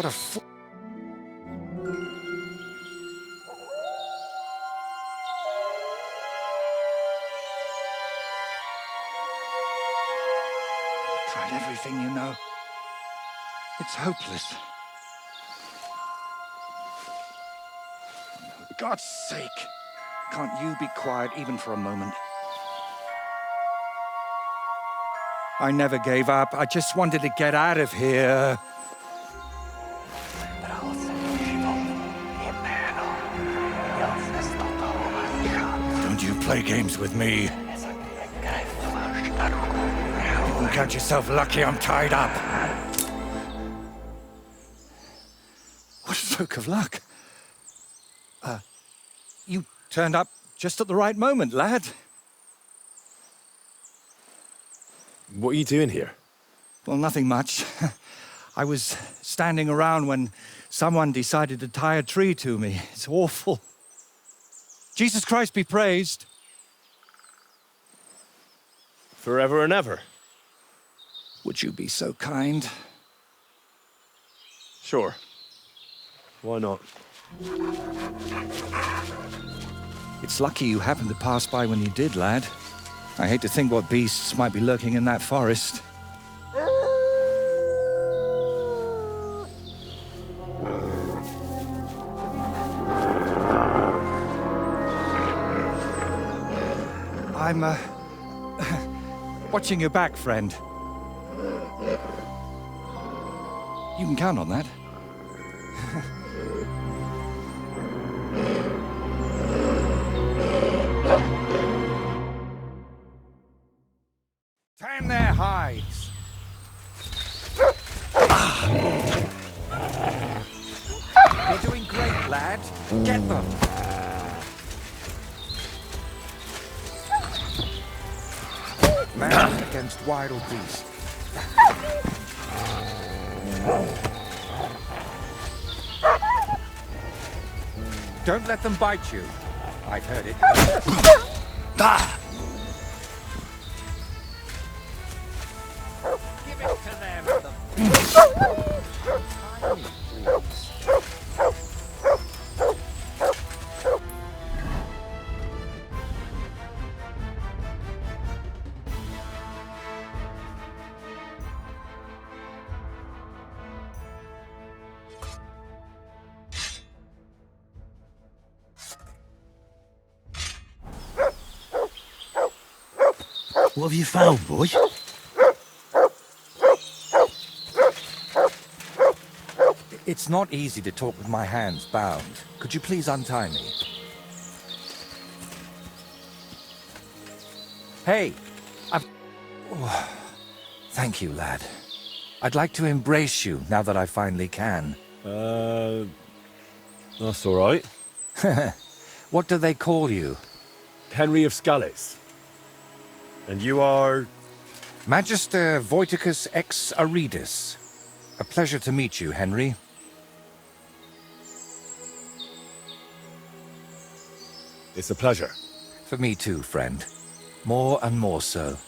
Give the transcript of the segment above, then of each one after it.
What a fool. Tried everything, you know. It's hopeless. For God's sake, can't you be quiet even for a moment? I never gave up. I just wanted to get out of here. Don't you play games with me. You can count yourself lucky I'm tied up. What a stroke of luck. You turned up just at the right moment, lad. What are you doing here? Well, nothing much. I was standing around when someone decided to tie a tree to me. It's awful. Jesus Christ be praised. Forever and ever? Would you be so kind? Sure. Why not? It's lucky you happened to pass by when you did, lad. I hate to think what beasts might be lurking in that forest. I'm, watching your back, friend. You can count on that. Time their hides. You're doing great, lad. Get them. Man against wild beast. Don't let them bite you. I've heard it. Give it to them. Tiny fools. What have you found, boy? It's not easy to talk with my hands bound. Could you please untie me? Hey, Oh, thank you, lad. I'd like to embrace you now that I finally can. That's all right. What do they call you? Henry of Scales. And you are... Magister Voiticus ex Aridus. A pleasure to meet you, Henry. It's a pleasure. For me too, friend. More and more so.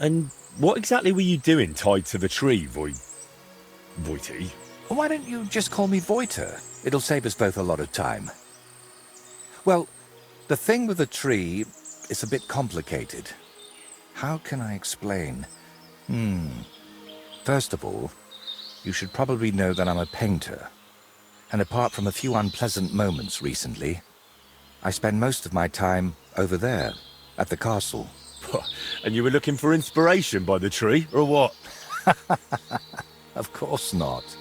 And what exactly were you doing tied to the tree, Voity? Why don't you just call me Voiter? It'll save us both a lot of time. Well, the thing with the tree is a bit complicated. How can I explain? First of all, you should probably know that I'm a painter. And apart from a few unpleasant moments recently, I spend most of my time over there, at the castle. And you were looking for inspiration by the tree, or what? Of course not.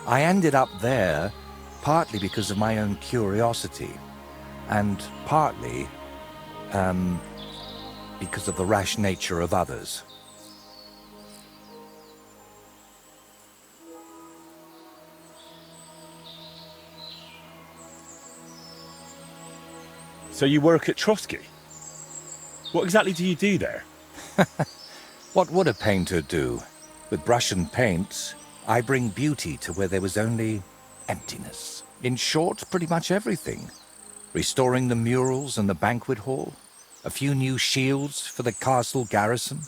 I ended up there partly because of my own curiosity, and partly, because of the rash nature of others. So you work at Trotsky? What exactly do you do there? What would a painter do? With brush and paint, I bring beauty to where there was only emptiness. In short, pretty much everything. Restoring the murals and the banquet hall, a few new shields for the castle garrison,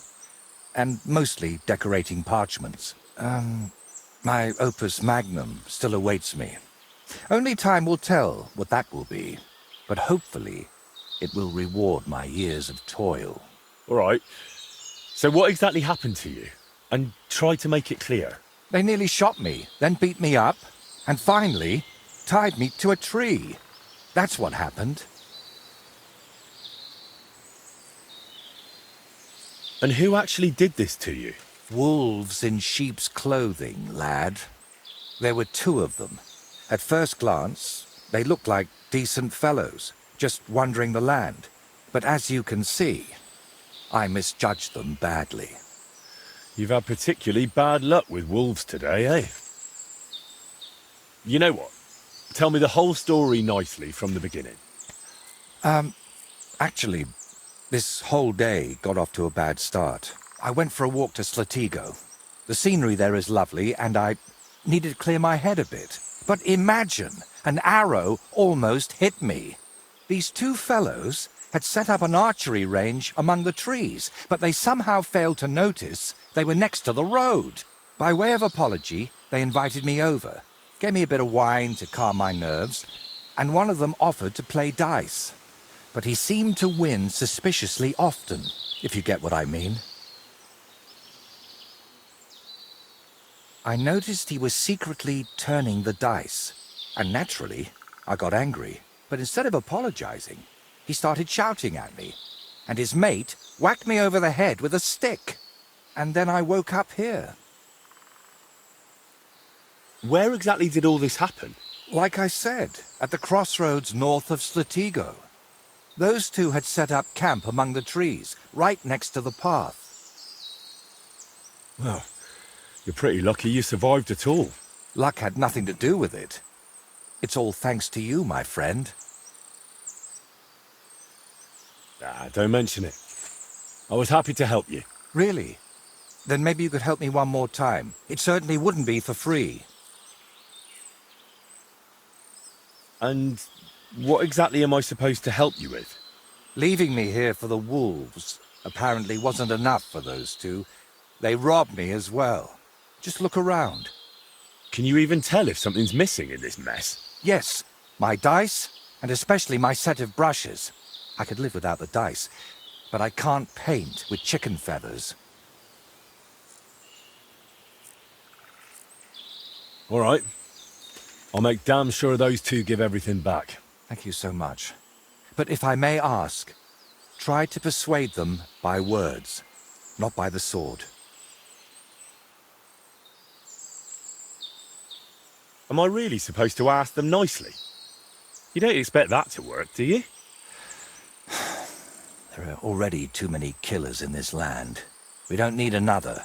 and mostly decorating parchments. My opus magnum still awaits me. Only time will tell what that will be, but hopefully it will reward my years of toil. All right. So what exactly happened to you? And try to make it clear. They nearly shot me, then beat me up, and finally tied me to a tree. That's what happened. And who actually did this to you? Wolves in sheep's clothing, lad. There were two of them. At first glance, they looked like decent fellows, just wandering the land. But as you can see, I misjudged them badly. You've had particularly bad luck with wolves today, eh? You know what? Tell me the whole story nicely from the beginning. Actually, this whole day got off to a bad start. I went for a walk to Slatigo. The scenery there is lovely, and I needed to clear my head a bit. But imagine, an arrow almost hit me. These two fellows had set up an archery range among the trees, but they somehow failed to notice they were next to the road. By way of apology, they invited me over, gave me a bit of wine to calm my nerves, and one of them offered to play dice. But he seemed to win suspiciously often, if you get what I mean. I noticed he was secretly turning the dice, and naturally, I got angry. But instead of apologizing, he started shouting at me, and his mate whacked me over the head with a stick. And then I woke up here. Where exactly did all this happen? Like I said, at the crossroads north of Slatigo. Those two had set up camp among the trees, right next to the path. Well, you're pretty lucky you survived at all. Luck had nothing to do with it. It's all thanks to you, my friend. Don't mention it. I was happy to help you. Really? Then maybe you could help me one more time. It certainly wouldn't be for free. And what exactly am I supposed to help you with? Leaving me here for the wolves apparently wasn't enough for those two. They robbed me as well. Just look around. Can you even tell if something's missing in this mess? Yes, my dice, and especially my set of brushes. I could live without the dice, but I can't paint with chicken feathers. All right. I'll make damn sure those two give everything back. Thank you so much. But if I may ask, try to persuade them by words, not by the sword. Am I really supposed to ask them nicely? You don't expect that to work, do you? There are already too many killers in this land. We don't need another.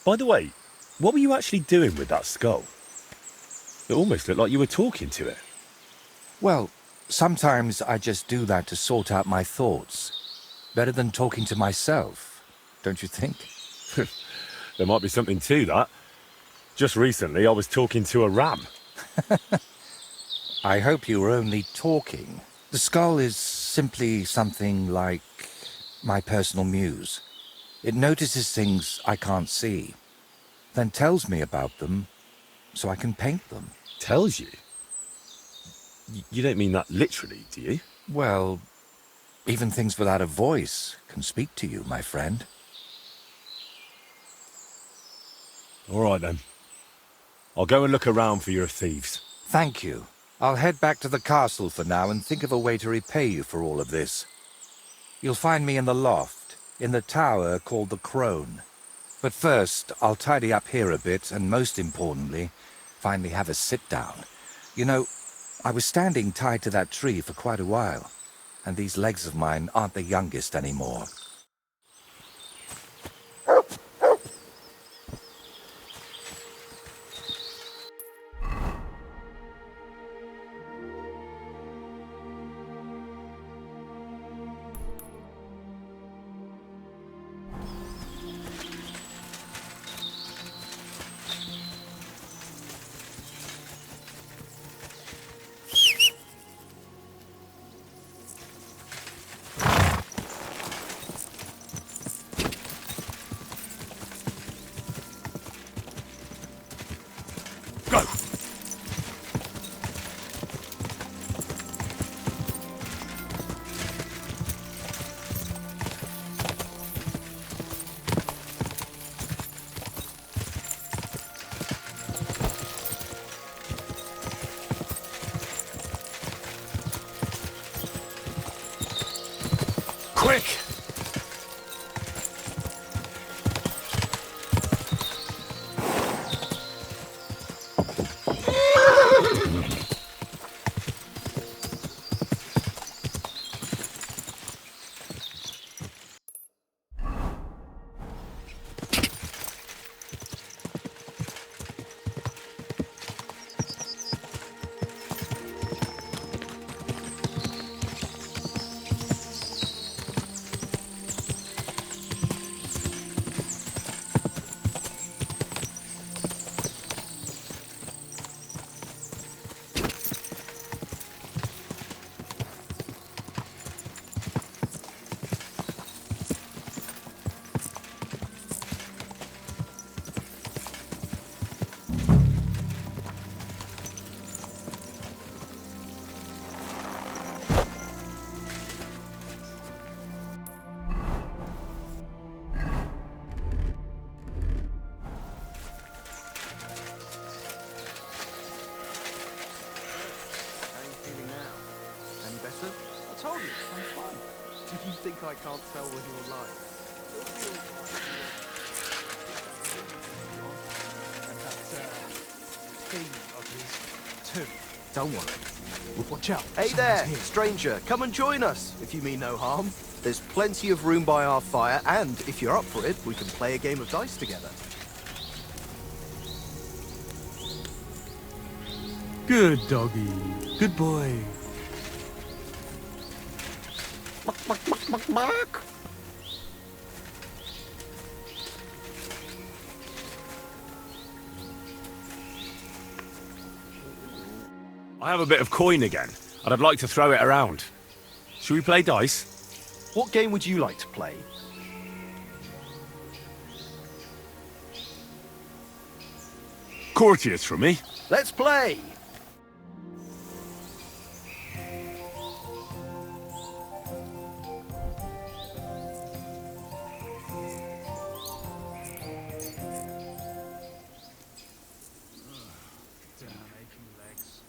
By the way, what were you actually doing with that skull? It almost looked like you were talking to it. Well, sometimes I just do that to sort out my thoughts. Better than talking to myself, don't you think? There might be something to that. Just recently, I was talking to a ram. I hope you were only talking. The skull is simply something like my personal muse. It notices things I can't see, then tells me about them so I can paint them. Tells you? You don't mean that literally, do you? Well, even things without a voice can speak to you, my friend. All right, then. I'll go and look around for your thieves. Thank you. I'll head back to the castle for now and think of a way to repay you for all of this. You'll find me in the loft, in the tower called the Crone. But first, I'll tidy up here a bit and, most importantly, finally have a sit-down. You know, I was standing tied to that tree for quite a while, and these legs of mine aren't the youngest anymore. told you, I'm fine. Do you think I can't tell when you're lying? And that thing of his too. Don't worry. We'll watch out. Hey Someone's there, here. stranger. Come and join us, if you mean no harm. There's plenty of room by our fire, and if you're up for it, we can play a game of dice together. Good doggy. Good boy. I have a bit of coin again, and I'd like to throw it around. Should we play dice? What game would you like to play? Courtiers for me. Let's play! Damn aching legs.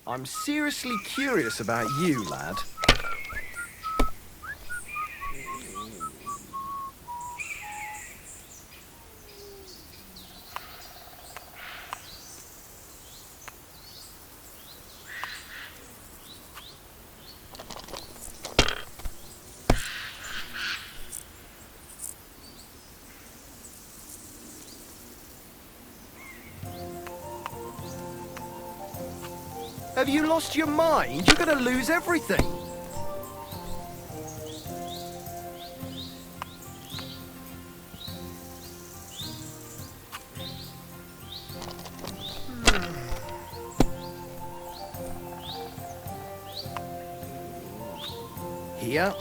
I'm seriously curious about you, lad. Have you lost your mind? You're gonna lose everything. Here.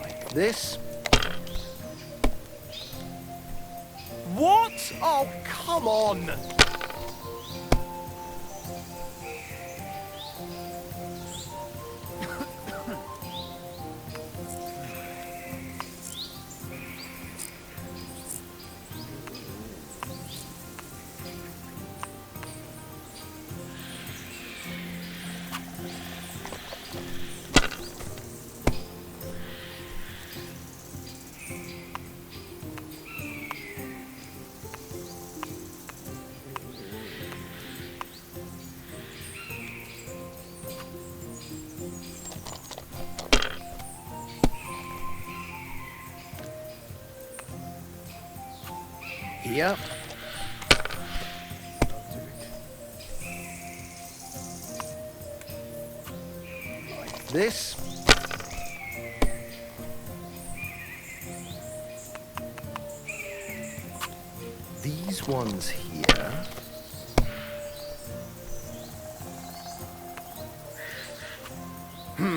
Like this. What? Oh, come on! Here. Like this. These ones here. I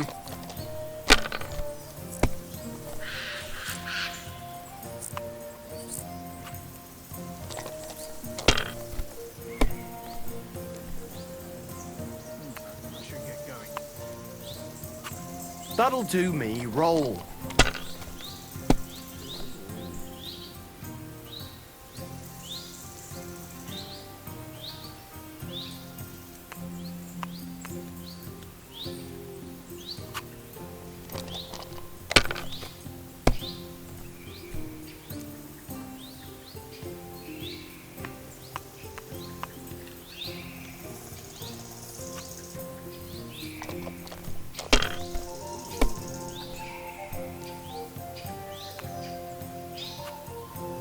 should get going. That'll do me. Roll.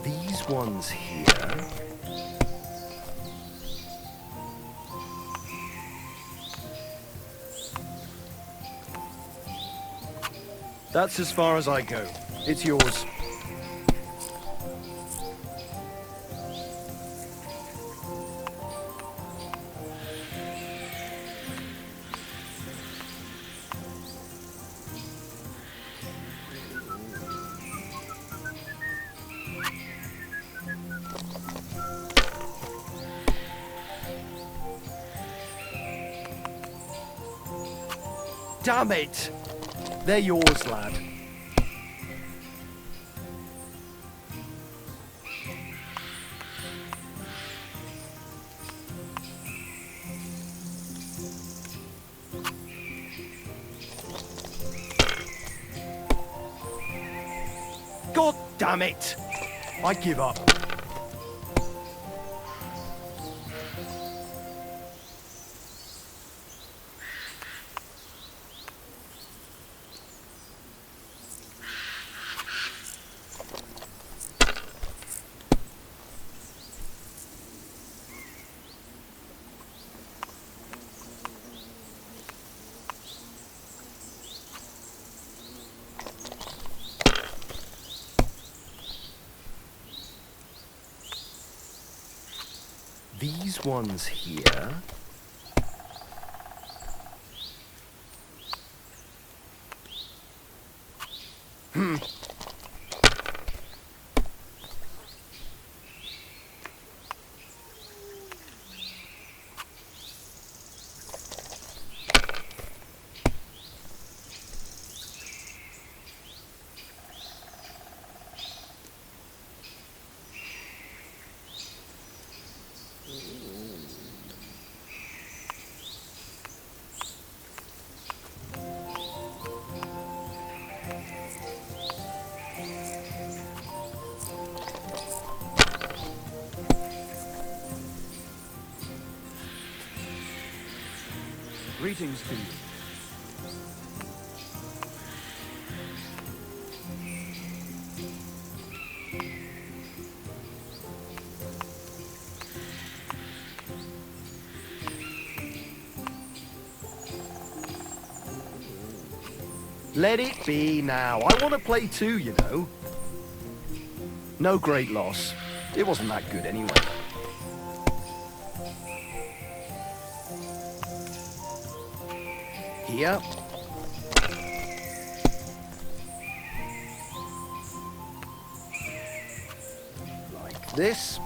These ones here. That's as far as I go. It's yours. Damn it! They're yours, lad. God damn it! I give up. These ones here. Greetings to you. Let it be now. I want to play too, you know. No great loss. It wasn't that good anyway. Here. Like this.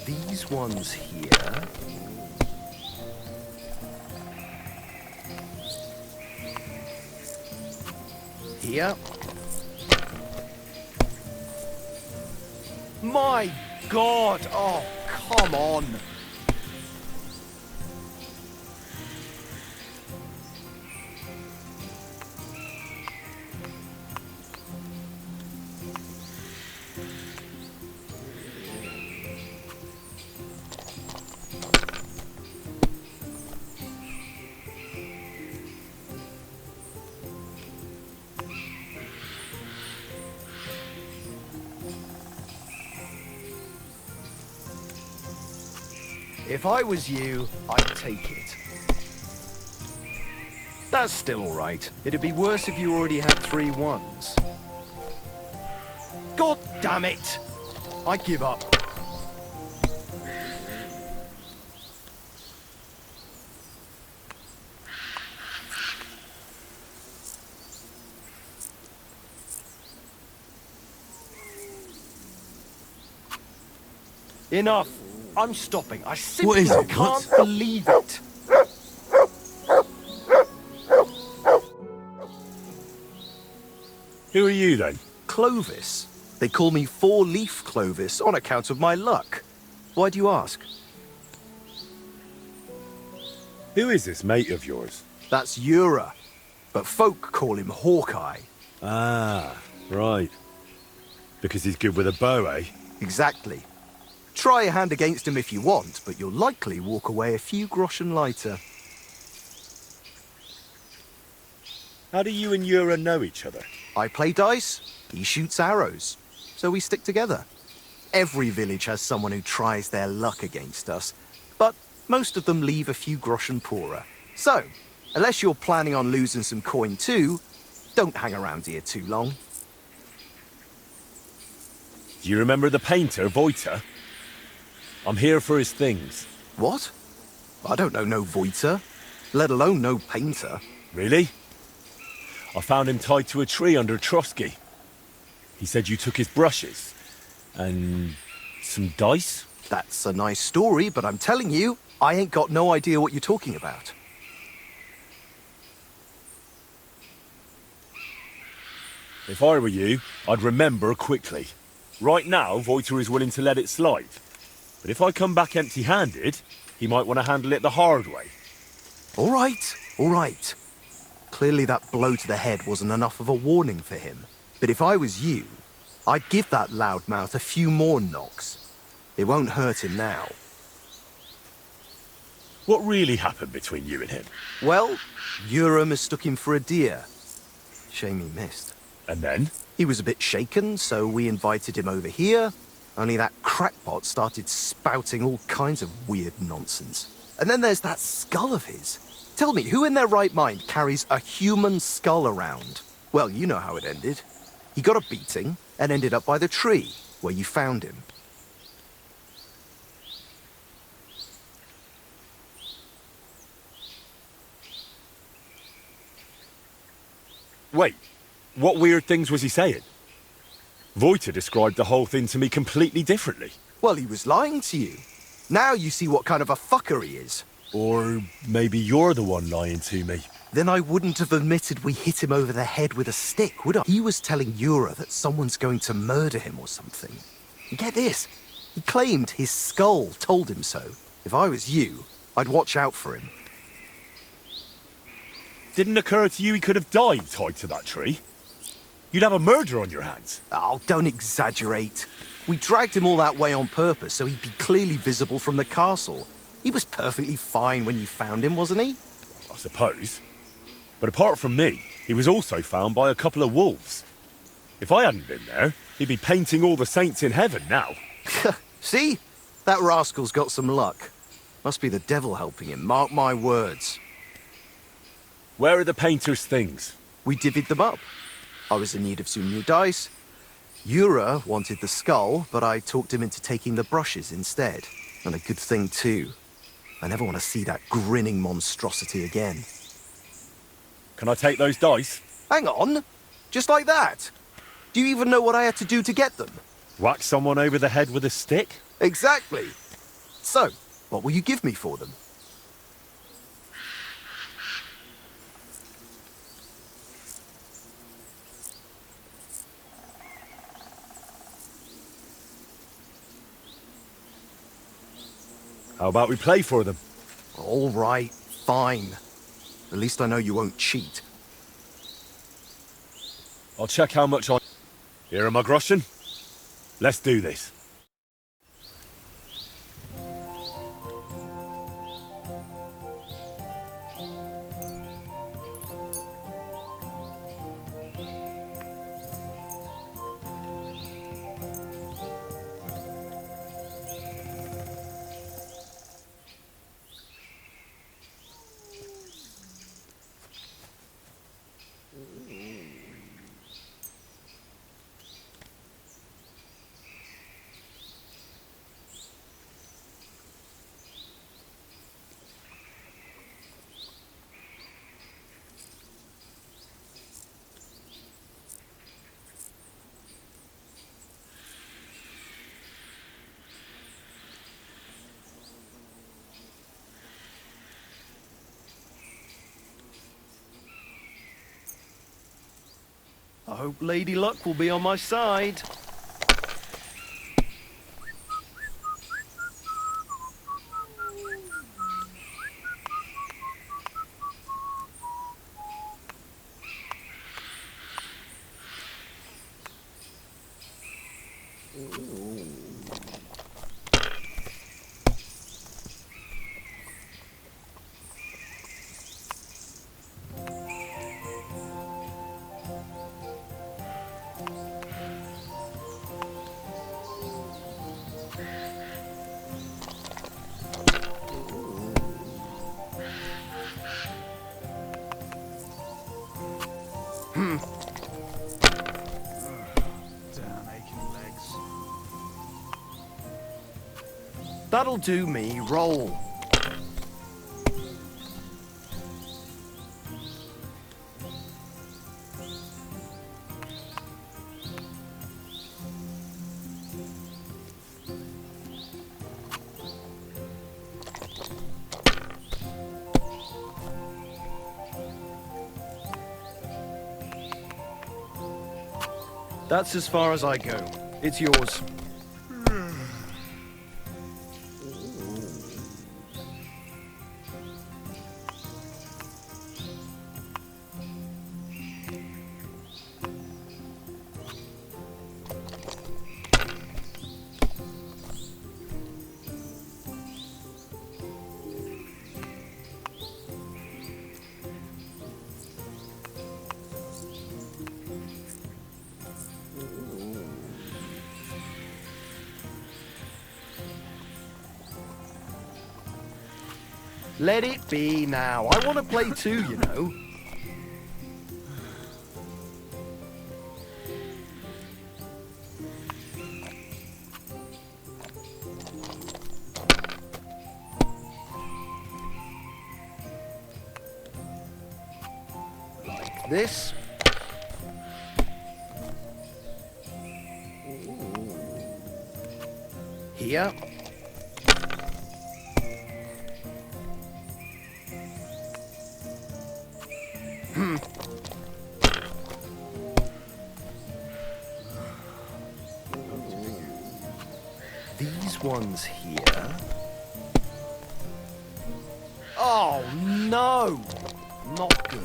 These ones here. Here. My God! Oh, come on! If I was you, I'd take it. That's still all right. It'd be worse if you already had 3 ones. God damn it! I give up. Enough. I'm stopping. I What simply is it? can't What? believe it. Who are you then? Clovis. They call me Four-Leaf Clovis on account of my luck. Why do you ask? Who is this mate of yours? That's Ura, but folk call him Hawkeye. Ah, right. Because he's good with a bow, eh? Exactly. Try a hand against him if you want, but you'll likely walk away a few groschen lighter. How do you and Ura know each other? I play dice, he shoots arrows, so we stick together. Every village has someone who tries their luck against us, but most of them leave a few groschen poorer. So, unless you're planning on losing some coin too, don't hang around here too long. Do you remember the painter, Voita? I'm here for his things. What? I don't know no Voiter, let alone no painter. Really? I found him tied to a tree under a Trotsky. He said you took his brushes. And some dice? That's a nice story, but I'm telling you, I ain't got no idea what you're talking about. If I were you, I'd remember quickly. Right now, Voiter is willing to let it slide. But if I come back empty-handed, he might want to handle it the hard way. All right, all right. Clearly that blow to the head wasn't enough of a warning for him. But if I was you, I'd give that loudmouth a few more knocks. It won't hurt him now. What really happened between you and him? Well, Ura mistook him for a deer. Shame he missed. And then? He was a bit shaken, so we invited him over here. Only that crackpot started spouting all kinds of weird nonsense. And then there's that skull of his. Tell me, who in their right mind carries a human skull around? Well, you know how it ended. He got a beating and ended up by the tree where you found him. Wait, what weird things was he saying? Voiter described the whole thing to me completely differently. Well, he was lying to you. Now you see what kind of a fucker he is. Or maybe you're the one lying to me. Then I wouldn't have admitted we hit him over the head with a stick, would I? He was telling Ura that someone's going to murder him or something. And get this, he claimed his skull told him so. If I was you, I'd watch out for him. Didn't occur to you he could have died tied to that tree? You'd have a murder on your hands. Oh, don't exaggerate. We dragged him all that way on purpose so he'd be clearly visible from the castle. He was perfectly fine when you found him, wasn't he? I suppose. But apart from me, he was also found by a couple of wolves. If I hadn't been there, he'd be painting all the saints in heaven now. See? That rascal's got some luck. Must be the devil helping him, mark my words. Where are the painter's things? We divvied them up. I was in need of some new dice. Ura wanted the skull, but I talked him into taking the brushes instead. And a good thing, too. I never want to see that grinning monstrosity again. Can I take those dice? Hang on! Just like that? Do you even know what I had to do to get them? Whack someone over the head with a stick? Exactly. So, what will you give me for them? How about we play for them? All right, fine. At least I know you won't cheat. I'll check how much I... Here are my groschen. Let's do this. I hope Lady Luck will be on my side. Damn aching legs. That'll do me. Roll. That's as far as I go. It's yours. Let it be now. I want to play too, you know. Like this. Here. These ones here. Oh no! Not good.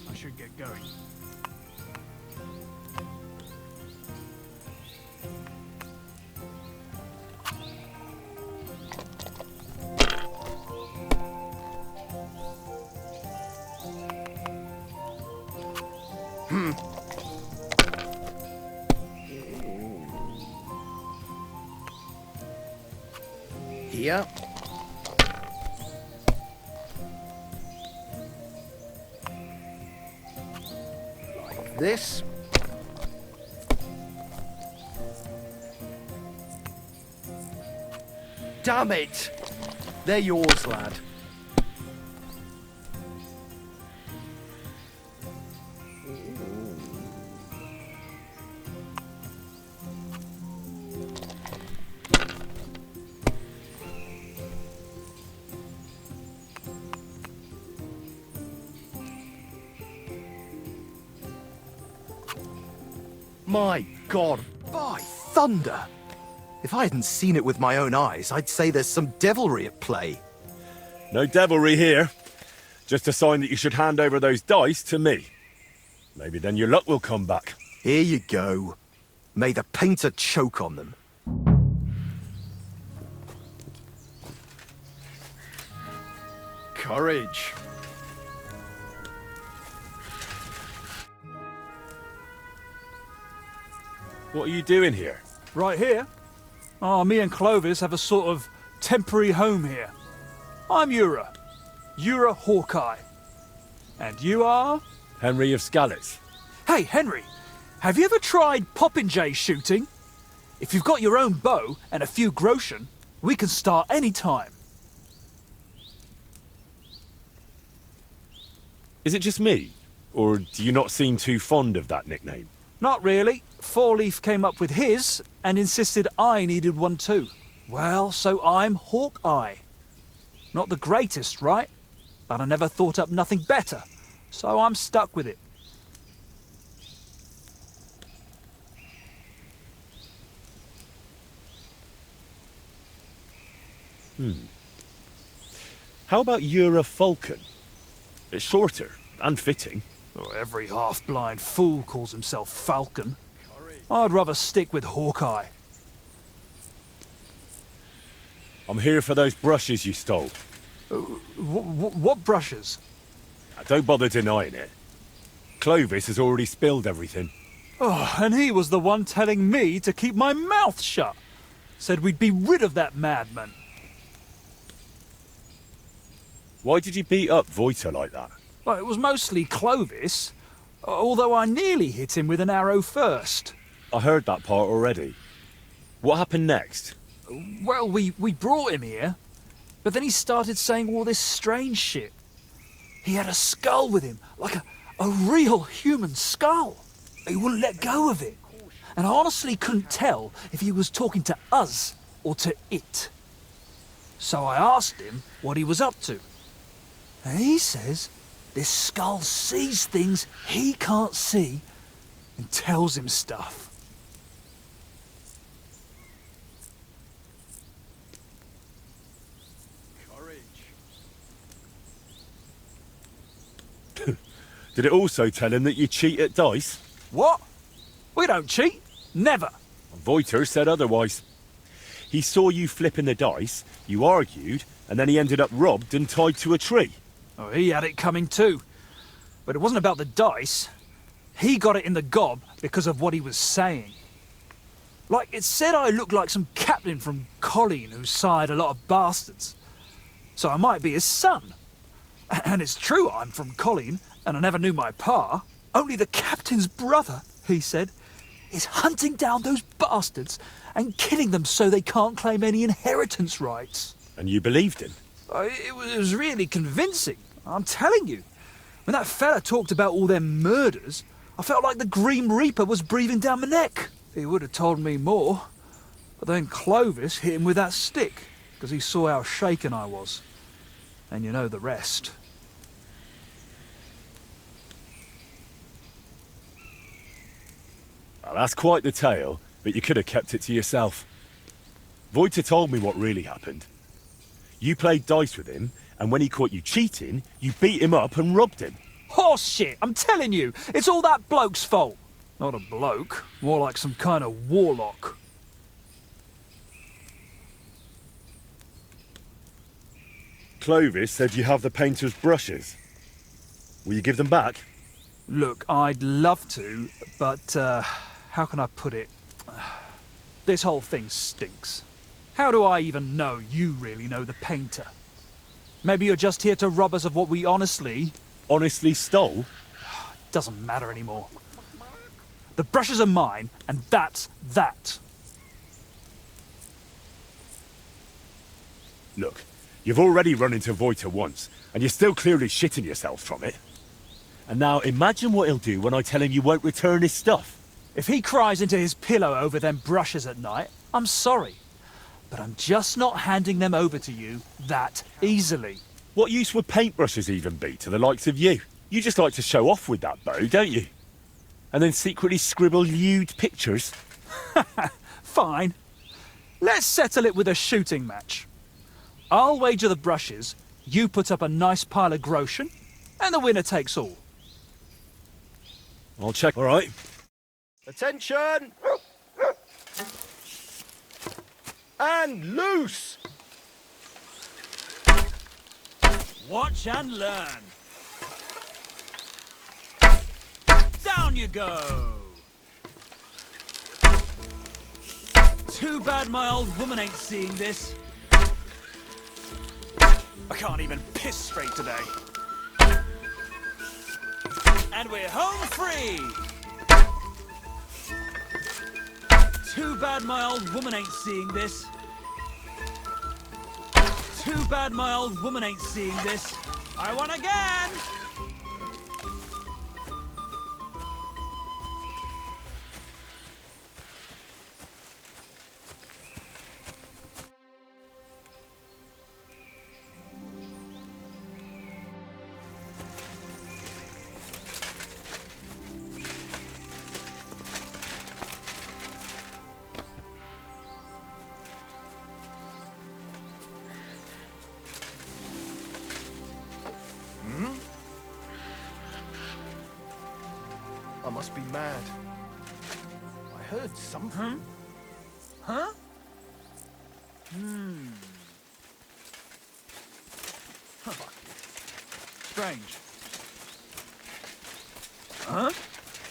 I should get going. Here. Like this. Damn it! They're yours, lad. My God, by thunder! If I hadn't seen it with my own eyes, I'd say there's some devilry at play. No devilry here. Just a sign that you should hand over those dice to me. Maybe then your luck will come back. Here you go. May the painter choke on them. Courage. What are you doing here? Right here? Oh, me and Clovis have a sort of temporary home here. I'm Ura. Ura Hawkeye. And you are? Henry of Scalitz. Hey, Henry, have you ever tried popinjay shooting? If you've got your own bow and a few groschen, we can start any time. Is it just me? Or do you not seem too fond of that nickname? Not really. Four Leaf came up with his and insisted I needed one too. Well, so I'm Hawkeye. Not the greatest, right? But I never thought up nothing better, so I'm stuck with it. How about Ura Falcon? It's shorter and fitting. Oh, every half-blind fool calls himself Falcon. I'd rather stick with Hawkeye. I'm here for those brushes you stole. What brushes? Now, don't bother denying it. Clovis has already spilled everything. Oh, and he was the one telling me to keep my mouth shut. Said we'd be rid of that madman. Why did you beat up Voiter like that? Well, it was mostly Clovis, although I nearly hit him with an arrow first. I heard that part already. What happened next? Well, we brought him here, but then he started saying all this strange shit. He had a skull with him, like a real human skull. He wouldn't let go of it. And I honestly couldn't tell if he was talking to us or to it. So I asked him what he was up to. And he says this skull sees things he can't see and tells him stuff. Did it also tell him that you cheat at dice? What? We don't cheat. Never. Voiter said otherwise. He saw you flipping the dice, you argued, and then he ended up robbed and tied to a tree. Oh, he had it coming too. But it wasn't about the dice. He got it in the gob because of what he was saying. Like, it said I looked like some captain from Colleen who sired a lot of bastards. So I might be his son. And it's true I'm from Colleen, and I never knew my pa. Only the captain's brother, he said, is hunting down those bastards and killing them so they can't claim any inheritance rights. And you believed him? It was really convincing, I'm telling you. When that fella talked about all them murders, I felt like the Grim Reaper was breathing down my neck. He would have told me more. But then Clovis hit him with that stick, because he saw how shaken I was. And you know the rest. Well, that's quite the tale, but you could have kept it to yourself. Voiter told me what really happened. You played dice with him, and when he caught you cheating, you beat him up and robbed him. Horse shit, I'm telling you, it's all that bloke's fault. Not a bloke, more like some kind of warlock. Clovis said you have the painter's brushes. Will you give them back? Look, I'd love to, but how can I put it? This whole thing stinks. How do I even know you really know the painter? Maybe you're just here to rob us of what we honestly... Honestly stole? Doesn't matter anymore. The brushes are mine, and that's that. Look, you've already run into Voiter once, and you're still clearly shitting yourself from it. And now imagine what he'll do when I tell him you won't return his stuff. If he cries into his pillow over them brushes at night, I'm sorry. But I'm just not handing them over to you that easily. What use would paintbrushes even be to the likes of you? You just like to show off with that bow, don't you? And then secretly scribble lewd pictures. Fine. Let's settle it with a shooting match. I'll wager the brushes, you put up a nice pile of groschen, and the winner takes all. I'll check. All right. Attention! And loose! Watch and learn. Down you go. Too bad my old woman ain't seeing this. I can't even piss straight today. And we're home free. Too bad my old woman ain't seeing this. Too bad my old woman ain't seeing this. I won again! I must be mad. I heard something. Huh? Strange. Huh?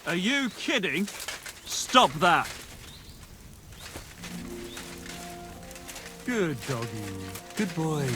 Are you kidding? Stop that! Good doggy. Good boy.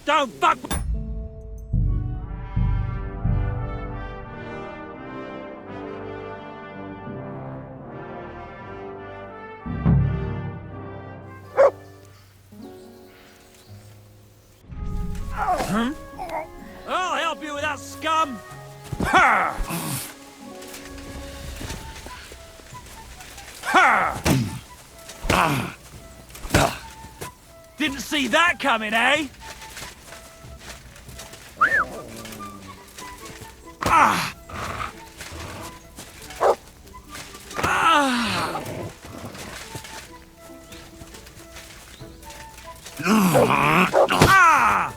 Don't fuck! I'll help you with that scum! Ha! Ha! Didn't see that coming, eh? Ah! Ah! Ah!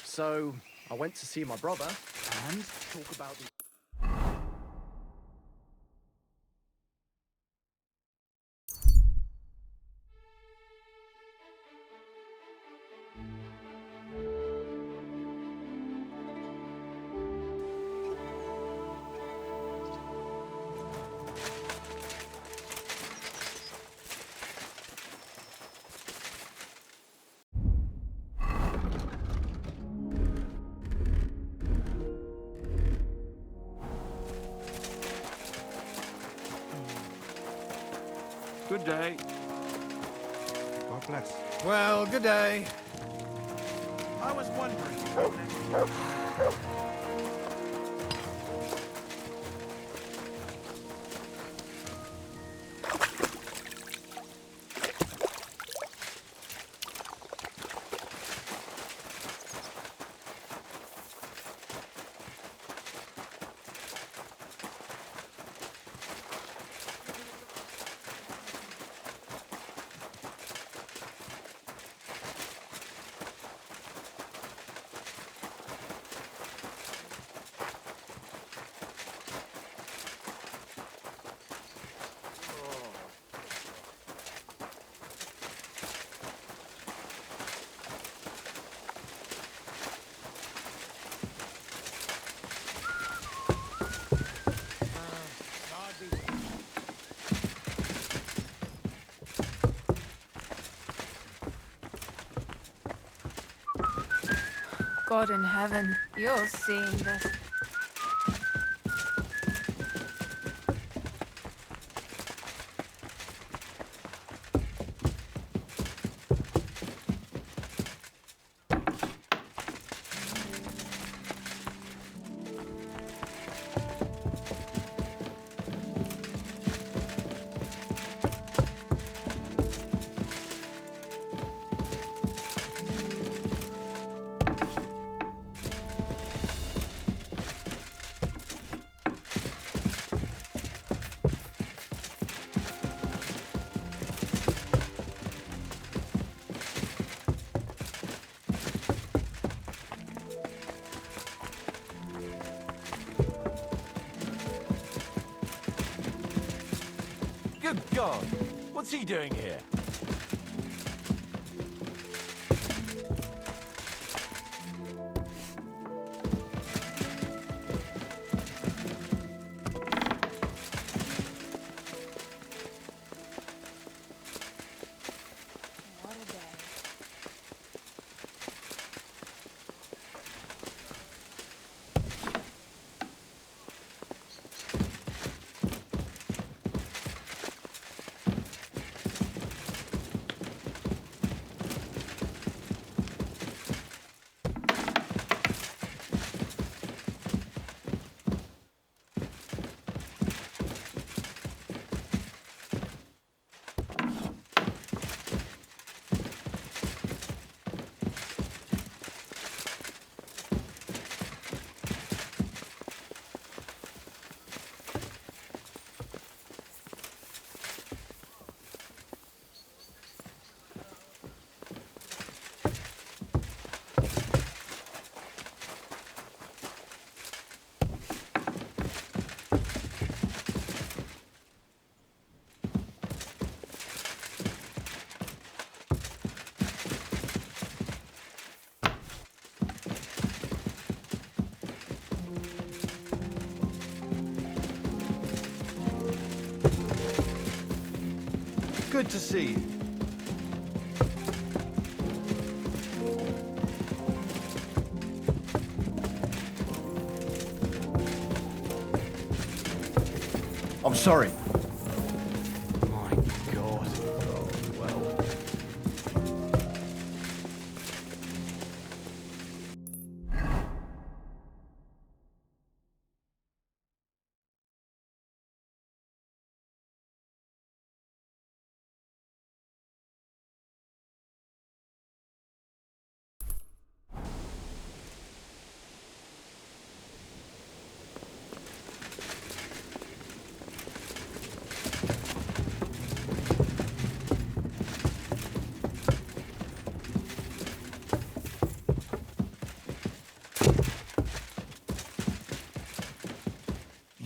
So, I went to see my brother and talk about the... Good day. God bless. Well, good day. I was wondering. God in heaven, you're seeing this. Good God! What's he doing here? What a day. Good to see you. I'm sorry. My God. Oh, well.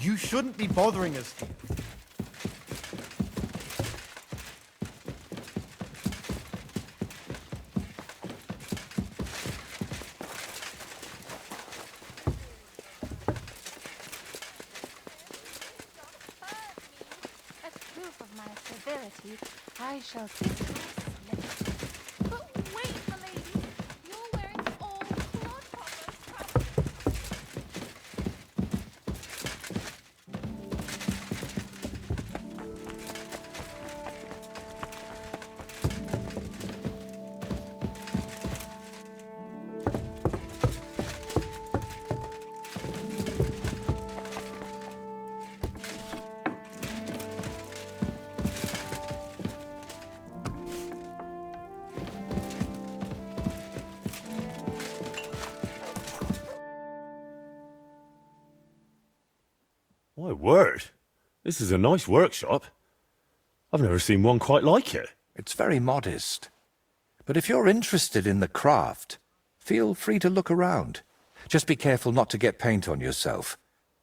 You shouldn't be bothering us here. As proof of my severity, I shall kiss my slip. But wait, milady! You're wearing old clodhoppers. My word. This is a nice workshop. I've never seen one quite like it. It's very modest. But if you're interested in the craft, feel free to look around. Just be careful not to get paint on yourself,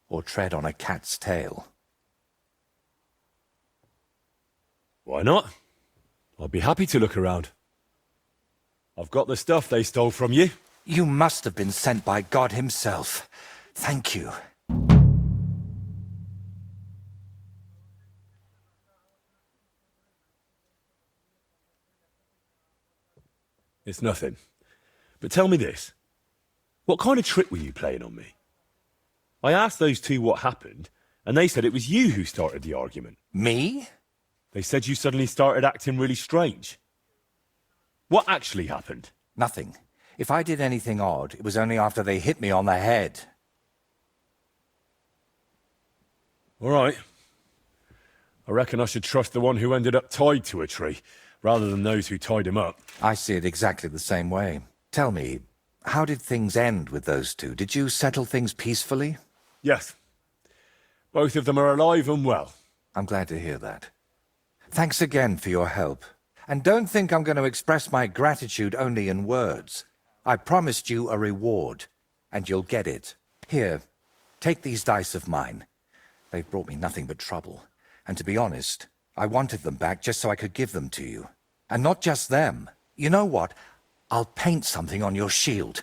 or tread on a cat's tail. Why not? I'd be happy to look around. I've got the stuff they stole from you. You must have been sent by God himself. Thank you. It's nothing. But tell me this. What kind of trick were you playing on me? I asked those two what happened, and they said it was you who started the argument. Me? They said you suddenly started acting really strange. What actually happened? Nothing. If I did anything odd, it was only after they hit me on the head. All right. I reckon I should trust the one who ended up tied to a tree, rather than those who tied him up. I see it exactly the same way. Tell me, how did things end with those two? Did you settle things peacefully? Yes. Both of them are alive and well. I'm glad to hear that. Thanks again for your help. And don't think I'm going to express my gratitude only in words. I promised you a reward, and you'll get it. Here, take these dice of mine. They've brought me nothing but trouble. And to be honest, I wanted them back just so I could give them to you. And not just them. You know what? I'll paint something on your shield.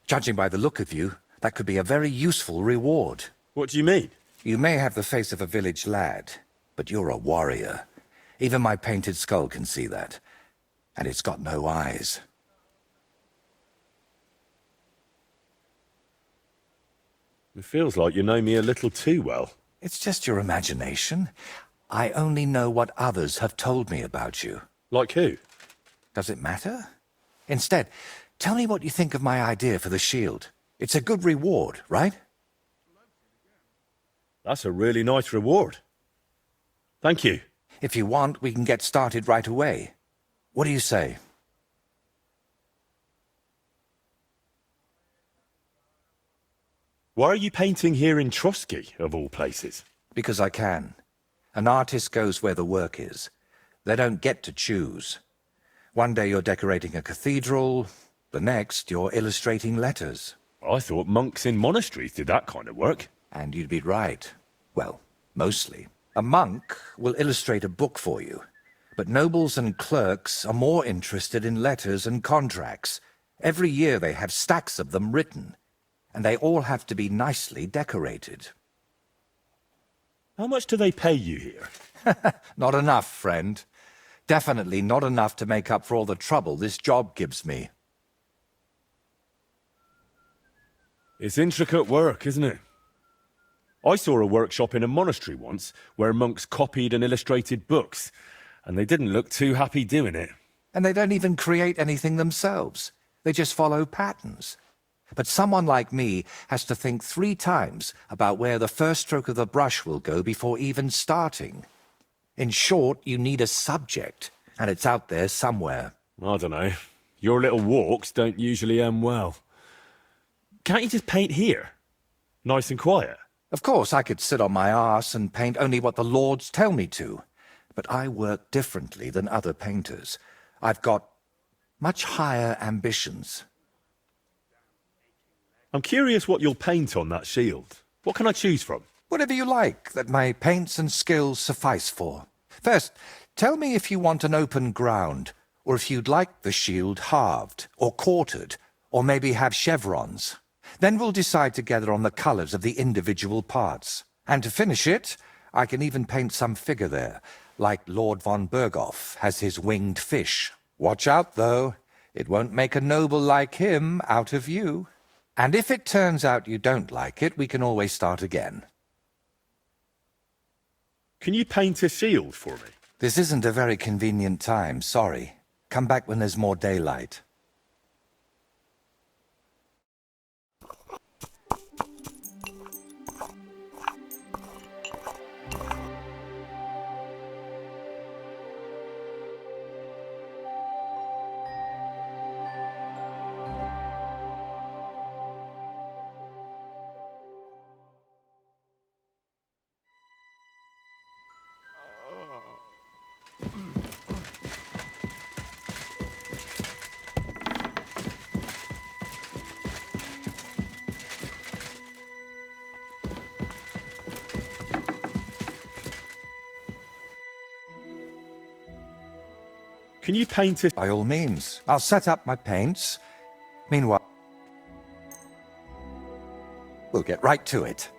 Judging by the look of you, that could be a very useful reward. What do you mean? You may have the face of a village lad, but you're a warrior. Even my painted skull can see that. And it's got no eyes. It feels like you know me a little too well. It's just your imagination. I only know what others have told me about you. Like who? Does it matter? Instead, tell me what you think of my idea for the shield. It's a good reward, right? That's a really nice reward. Thank you. If you want, we can get started right away. What do you say? Why are you painting here in Trusky, of all places? Because I can. An artist goes where the work is. They don't get to choose. One day you're decorating a cathedral, the next you're illustrating letters. I thought monks in monasteries did that kind of work. And you'd be right. Well, mostly. A monk will illustrate a book for you, but nobles and clerks are more interested in letters and contracts. Every year they have stacks of them written, and they all have to be nicely decorated. How much do they pay you here? Not enough, friend. Definitely not enough to make up for all the trouble this job gives me. It's intricate work, isn't it? I saw a workshop in a monastery once where monks copied and illustrated books, and they didn't look too happy doing it. And they don't even create anything themselves. They just follow patterns. But someone like me has to think 3 times about where the first stroke of the brush will go before even starting. In short, you need a subject, and it's out there somewhere. I don't know. Your little walks don't usually end well. Can't you just paint here? Nice and quiet. Of course, I could sit on my arse and paint only what the lords tell me to. But I work differently than other painters. I've got much higher ambitions. I'm curious what you'll paint on that shield. What can I choose from? Whatever you like that my paints and skills suffice for. First, tell me if you want an open ground, or if you'd like the shield halved, or quartered, or maybe have chevrons. Then we'll decide together on the colours of the individual parts. And to finish it, I can even paint some figure there, like Lord von Berghoff has his winged fish. Watch out, though. It won't make a noble like him out of you. And if it turns out you don't like it, we can always start again. Can you paint a shield for me? This isn't a very convenient time, sorry. Come back when there's more daylight. Can you paint a... By all means. I'll set up my paints. Meanwhile, we'll get right to it.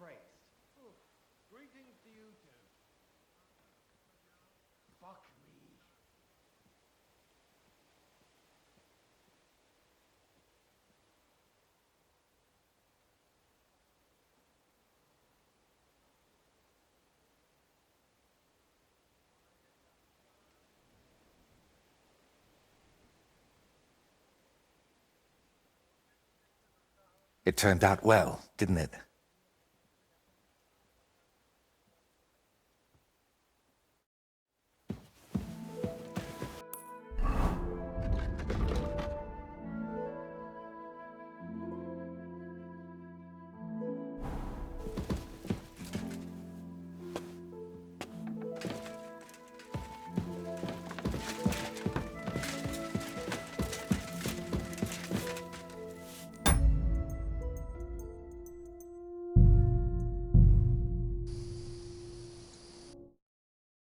Christ. Greetings to you too. Fuck me. It turned out well, didn't it?